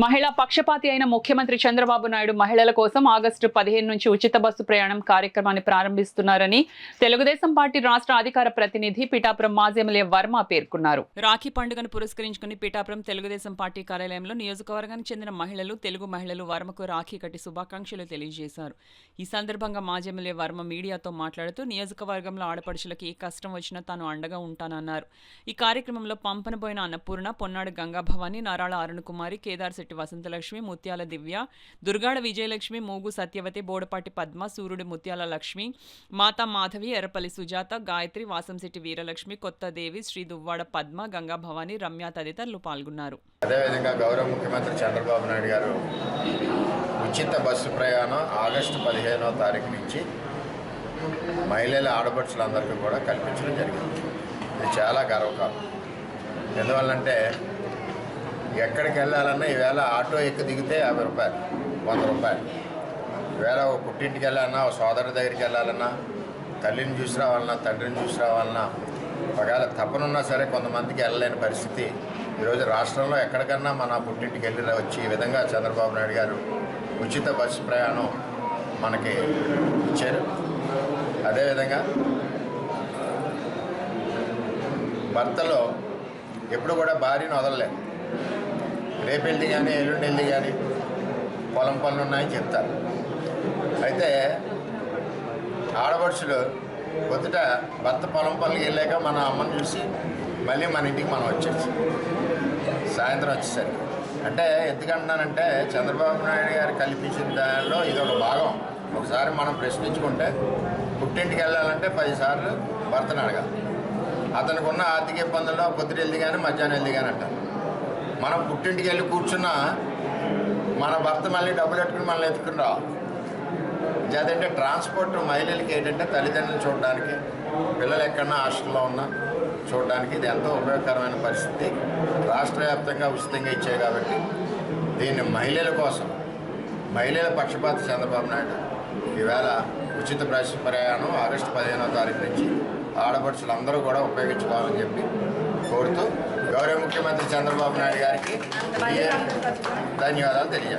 మహిళా పక్షపాతి అయిన ముఖ్యమంత్రి చంద్రబాబు నాయుడు మహిళల కోసం ఆగస్టు 15 నుంచి ఉచిత బస్సు ప్రయాణం కార్యక్రమాన్ని ప్రారంభిస్తున్నారని తెలుగుదేశం పార్టీ రాష్ట్ర అధికార ప్రతినిధి పిఠాపురం మాజీ ఎమ్మెల్యే వర్మ పేర్కొన్నారు. రాఖీ పండుగను పురస్కరించుకుని పిఠాపురం తెలుగుదేశం పార్టీ కార్యాలయంలో నియోజకవర్గానికి చెందిన తెలుగు మహిళలు వర్మకు రాఖీ కట్టి శుభాకాంక్షలు తెలియజేశారు. ఈ సందర్భంగా మాజీ ఎమ్మెల్యే వర్మ మీడియాతో మాట్లాడుతూ నియోజకవర్గంలో ఆడపడుచులకి ఏ కష్టం వచ్చినా తాను అండగా ఉంటానన్నారు. ఈ కార్యక్రమంలో పంపనబోయిన అన్నపూర్ణ, పొన్నాడు గంగాభవాని, నారాళ అరుణకుమారి, కేదార్ వసంతలక్ష్మి, ముత్యాల దివ్య, దుర్గాడ విజయలక్ష్మి, మూగు సత్యవతి, బోడపాటి పద్మ, సూర్యుడి ముత్యాల లక్ష్మి, మాతా మాధవి, ఎర్రపల్లి సుజాత, గాయత్రి, వాసంశెట్టి వీరలక్ష్మి, కొత్త దేవి, శ్రీ దువ్వాడ పద్మ, గంగా భవాని, రమ్య తదితరులు పాల్గొన్నారు. అదేవిధంగా గౌరవ ముఖ్యమంత్రి చంద్రబాబు నాయుడు గారు ఉచిత బస్సు ప్రయాణం ఆగస్టు 15వ తారీఖు నుంచి మహిళల ఆడపడుచులందరికీ కూడా కల్పించడం జరిగింది. ఇది చాలా గర్వకారణం. ఎందువల్లంటే ఎక్కడికి వెళ్ళాలన్నా ఈవేళ ఆటో ఎక్కి దిగితే 50 రూపాయలు, 100 రూపాయలు. ఈవేళ ఒక పుట్టింటికి వెళ్ళాలన్నా, ఒక సోదరుడి దగ్గరికి వెళ్ళాలన్నా, తల్లిని చూసి రావాలన్నా, తండ్రిని చూసి రావాలన్నా, ఒకవేళ తప్పనున్నా సరే కొంతమందికి వెళ్ళలేని పరిస్థితి ఈరోజు రాష్ట్రంలో ఎక్కడికన్నా మన పుట్టింటికి వెళ్ళి వచ్చి ఈ విధంగా చంద్రబాబు నాయుడు గారు ఉచిత బస్సు ప్రయాణం మనకి ఇచ్చారు. అదేవిధంగా భర్తలో ఎప్పుడు కూడా భార్యను వదలలేదు. రేపు వెళ్ళి కానీ ఎల్లుండి వెళ్ళి కానీ పొలం పనులు ఉన్నాయని చెప్తారు. అయితే ఆడపడుచులు పొద్దుట భర్త పొలం పనులకి వెళ్ళాక మన అమ్మని చూసి మళ్ళీ మన ఇంటికి మనం వచ్చేసి సాయంత్రం వచ్చేసరికి అంటే ఎందుకంటున్నానంటే చంద్రబాబు నాయుడు గారు కల్పించిన దానిలో ఇది ఒక భాగం. ఒకసారి మనం ప్రశ్నించుకుంటే పుట్టింటికి వెళ్ళాలంటే 10 సార్లు భర్తను అడగాలి. అతనికి ఉన్న ఆర్థిక ఇబ్బందుల్లో పొద్దున వెళ్ళి కానీ మధ్యాహ్నం వెళ్ళి కానీ అంటారు. మనం పుట్టింటికి వెళ్ళి కూర్చున్నా మన భర్త మళ్ళీ డబ్బులు పెట్టుకుని మనల్ని ఎత్తుకుని రావాలి. అదంటే ట్రాన్స్పోర్ట్ మహిళలకి ఏంటంటే తల్లిదండ్రులు చూడడానికి, పిల్లలు ఎక్కడన్నా హాస్టల్లో ఉన్నా చూడడానికి ఇది ఎంతో ఉపయోగకరమైన పరిస్థితి. రాష్ట్ర వ్యాప్తంగా ఉచితంగా ఇచ్చాయి కాబట్టి దీన్ని మహిళల కోసం, మహిళల పక్షపాత చంద్రబాబు నాయుడు ఈవేళ ఉచిత బస్సు ప్రయాణం ఆగస్టు 15వ తారీఖు నుంచి ఆడపడుచులు అందరూ కూడా ఉపయోగించుకోవాలని చెప్పి కోరుతూ గౌరవ ముఖ్యమంత్రి చంద్రబాబు నాయుడు గారికి ధన్యవాదాలు తెలియజేస్తాను.